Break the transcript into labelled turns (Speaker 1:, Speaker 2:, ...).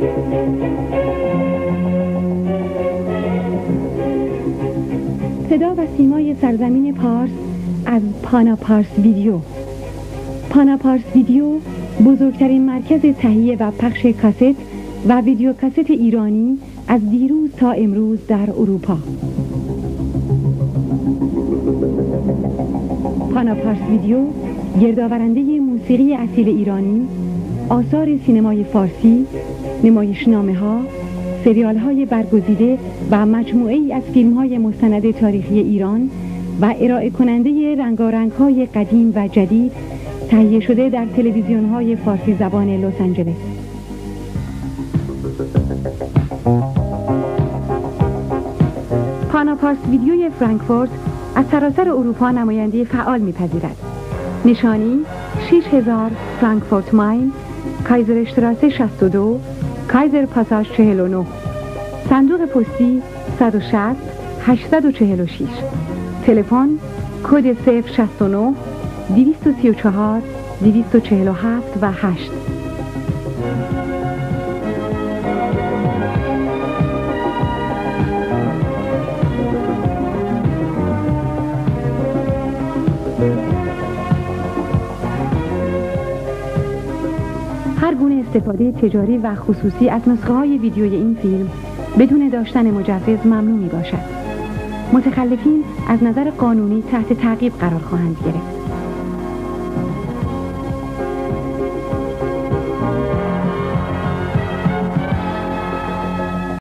Speaker 1: صدا و سیمای سرزمین پارس از پانا پارس ویدیو. پانا پارس ویدیو بزرگترین مرکز تهیه و پخش کاست و ویدیو کاست ایرانی از دیروز تا امروز در اروپا. پانا پارس ویدیو گردآورنده موسیقی اصیل ایرانی، آثار سینمای فارسی، نمایشنامه‌ها، سریال‌های برگزیده و مجموعه‌ای از فیلم‌های مستند تاریخی ایران و ارائه کننده رنگارنگ‌های قدیم و جدید تهیه شده در تلویزیون‌های فارسی زبان لس آنجلس. پانا پارس ویدیوی فرانکفورت از سراسر اروپا نماینده فعال می‌پذیرد. نشانی 6000 فرانکفورت ماین، کایزرشتراسه 62، کایزر پاساژ 49. صندوق پستی 160 846. تلفن کد 069 234 247 و 8. هر گونه استفاده تجاری و خصوصی از نسخه های ویدیوی این فیلم بدون داشتن مجوز ممنوع می باشد. متخلفین از نظر قانونی تحت تعقیب قرار خواهند گرفت.